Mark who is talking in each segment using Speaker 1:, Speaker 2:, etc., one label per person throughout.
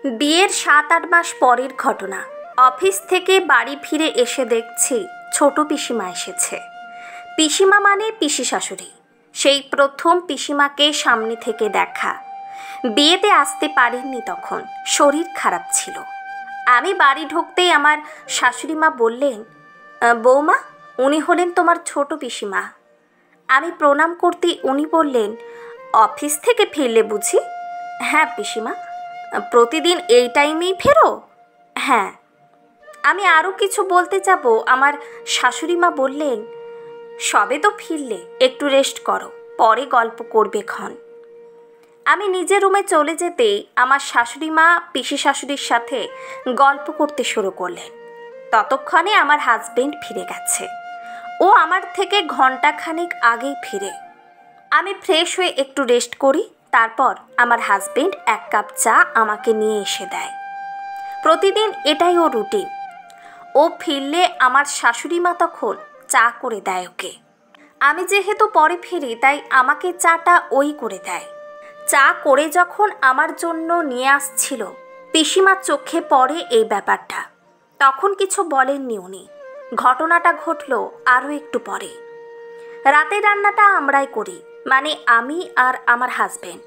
Speaker 1: বিয়ের ৭-৮ মাস পরের ঘটনা। অফিস থেকে বাড়ি ফিরে এসে দেখছি ছোট পিসিমা এসেছে। পিসিমা মানে পিসি শাশুড়ি। সেই প্রথম পিসিমাকে সামনে থেকে দেখা। বিয়েতে আসতে পারেননি, তখন শরীর খারাপ ছিল। আমি বাড়ি ঢুকতেই আমার শাশুড়ি মা বললেন, বৌমা, উনি হলেন তোমার ছোট পিসিমা। আমি প্রণাম করতেই উনি বললেন, অফিস থেকে ফিরলে বুঝি? হ্যাঁ পিসিমা। প্রতিদিন এই টাইমেই ফেরো? হ্যাঁ। আমি আরও কিছু বলতে যাব, আমার শাশুড়ি মা বললেন, সবে তো ফিরলে, একটু রেস্ট করো, পরে গল্প করবে ক্ষণ। আমি নিজের রুমে চলে যেতেই আমার শাশুড়ি মা পিসি শাশুড়ির সাথে গল্প করতে শুরু করলেন। ততক্ষণে আমার হাজবেন্ড ফিরে গেছে। ও আমার থেকে ঘন্টাখানেক আগেই ফিরে। আমি ফ্রেশ হয়ে একটু রেস্ট করি, তারপর আমার হাজবেন্ড 1 কাপ চা আমাকে নিয়ে এসে দেয়। প্রতিদিন এটাই ও রুটিন। ও ফিরলে আমার শাশুড়ি মা তখন চা করে দেয় ওকে। আমি যেহেতু পরে ফিরি, তাই আমাকে চাটা ওই করে দেয়। চা করে যখন আমার জন্য নিয়ে আসছিল, পিসিমার চোখে পড়ে এই ব্যাপারটা। তখন কিছু বলেননি উনি। ঘটনাটা ঘটল আরও একটু পরে। রাতের রান্নাটা আমরাই করি, মানে আমি আর আমার হাজবেন্ড।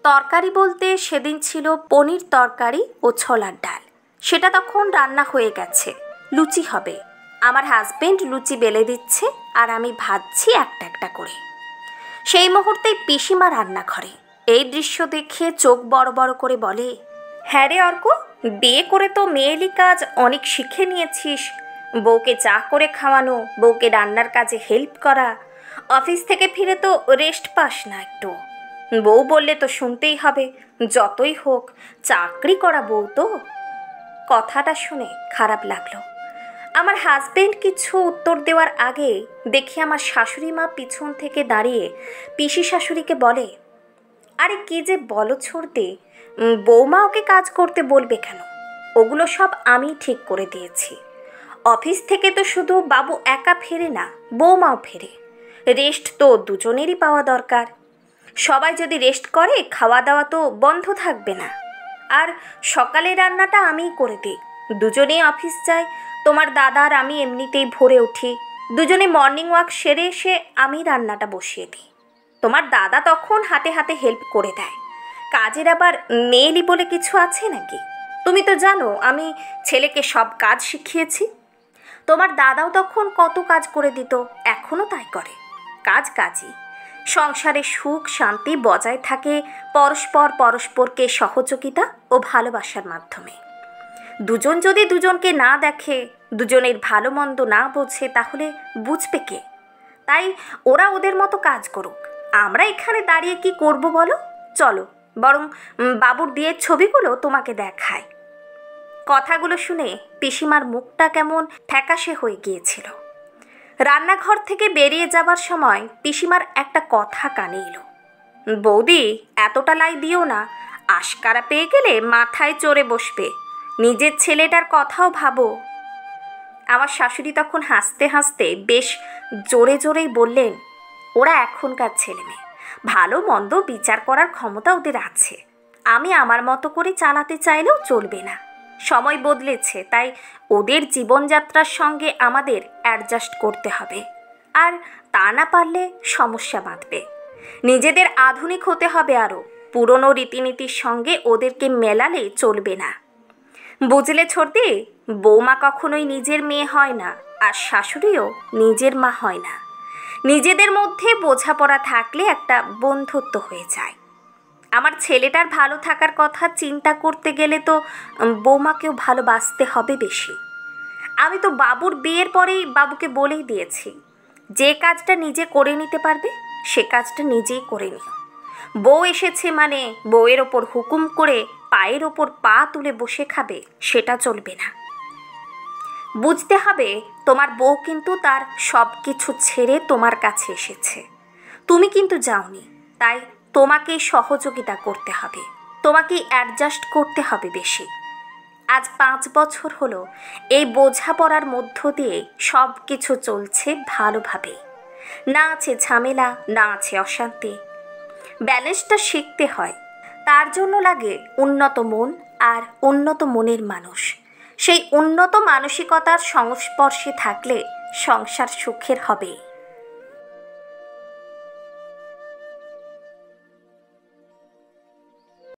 Speaker 1: তরকারি বলতে সেদিন ছিল পনির তরকারি ও ছোলার ডাল। সেটা তখন রান্না হয়ে গেছে, লুচি হবে। আমার হাজবেন্ড লুচি বেলে দিচ্ছে আর আমি ভাজছি একটা একটা করে। সেই মুহূর্তেই পিসিমা রান্নাঘরে। এই দৃশ্য দেখে চোখ বড় বড় করে বলে, হ্যাঁ রে অর্ক, বিয়ে করে তো মেয়েলি কাজ অনেক শিখে নিয়েছিস। বউকে চা করে খাওয়ানো, বউকে রান্নার কাজে হেল্প করা। অফিস থেকে ফিরে তো রেস্ট পাস না একটু। বউ বললে তো শুনতেই হবে, যতই হোক চাকরি করা বউ তো। কথাটা শুনে খারাপ লাগলো। আমার হাজবেন্ড কিছু উত্তর দেওয়ার আগে দেখি আমার শাশুড়ি মা পিছন থেকে দাঁড়িয়ে পিসি শাশুড়িকে বলে, আরে কি যে বলো ছোড়তে, বৌমা ওকে কাজ করতে বলবে কেন? ওগুলো সব আমি ঠিক করে দিয়েছি। অফিস থেকে তো শুধু বাবু একা ফেরে না, বৌমাও ফেরে। রেস্ট তো দুজনেরই পাওয়া দরকার। সবাই যদি রেস্ট করে, খাওয়া দাওয়া তো বন্ধ থাকবে না। আর সকালে রান্নাটা আমিই করে দিই। দুজনেই অফিস যায়। তোমার দাদা আর আমি এমনিতেই ভোরে উঠি। দুজনে মর্নিং ওয়াক সেরে এসে আমি রান্নাটা বসিয়ে দিই। তোমার দাদা তখন হাতে হাতে হেল্প করে দেয়। কাজের আবার মেয়েলি বলে কিছু আছে নাকি? তুমি তো জানো আমি ছেলেকে সব কাজ শিখিয়েছি। তোমার দাদাও তখন কত কাজ করে দিত, এখনও তাই করে। কাজ কাজই। সংসারে সুখ শান্তি বজায় থাকে পরস্পরকে সহযোগিতা ও ভালোবাসার মাধ্যমে। দুজন যদি দুজনকে না দেখে, দুজনের ভালো মন্দ না বোঝে, তাহলে বুঝবে কে? তাই ওরা ওদের মতো কাজ করুক। আমরা এখানে দাঁড়িয়ে কি করব বলো? চলো বরং বাবুর বিয়ের ছবিগুলো তোমাকে দেখায়। কথাগুলো শুনে পিসিমার মুখটা কেমন ফ্যাকাশে হয়ে গিয়েছিল। রান্নাঘর থেকে বেরিয়ে যাবার সময় পিসিমার একটা কথা কানে এলো, বৌদি এতটা লাই দিও না, আশকারা পেয়ে গেলে মাথায় চড়ে বসবে। নিজের ছেলেটার কথাও ভাবো। আমার শাশুড়ি তখন হাসতে হাসতে বেশ জোরে জোরেই বললেন, ওরা এখনকার ছেলে মেয়ে, ভালো মন্দ বিচার করার ক্ষমতা ওদের আছে। আমি আমার মতো করে চালাতে চাইলেও চলবে না। সময় বদলেছে, তাই ওদের জীবনযাত্রার সঙ্গে আমাদের অ্যাডজাস্ট করতে হবে। আর তা না পারলে সমস্যা বাঁধবে। নিজেদের আধুনিক হতে হবে, আরও পুরনো রীতিনীতির সঙ্গে ওদেরকে মেলালে চলবে না। বুঝলে ছোটদি, বৌমা কখনোই নিজের মেয়ে হয় না, আর শাশুড়িও নিজের মা হয় না। নিজেদের মধ্যে বোঝাপড়া থাকলে একটা বন্ধুত্ব হয়ে যায়। আমার ছেলেটার ভালো থাকার কথা চিন্তা করতে গেলে তো বৌমাকেও ভালোবাসতে হবে বেশি। আমি তো বাবুর বিয়ের পরেই বাবুকে বলেই দিয়েছি, যে কাজটা নিজে করে নিতে পারবে সে কাজটা নিজেই করে নিও। বউ এসেছে মানে বউয়ের ওপর হুকুম করে পায়ের ওপর পা তুলে বসে খাবে, সেটা চলবে না। বুঝতে হবে তোমার বউ কিন্তু তার সব কিছু ছেড়ে তোমার কাছে এসেছে। তুমি কিন্তু যাওনি, তাই তোমাকেই সহযোগিতা করতে হবে, তোমাকেই অ্যাডজাস্ট করতে হবে বেশি। আজ 5 বছর হলো এই বোঝাপড়ার মধ্য দিয়ে সব কিছু চলছে ভালোভাবে। না আছে ঝামেলা, না আছে অশান্তি। ব্যালেন্সটা শিখতে হয়। তার জন্য লাগে উন্নত মন আর উন্নত মনের মানুষ। সেই উন্নত মানসিকতার সংস্পর্শে থাকলে সংসার সুখের হবে।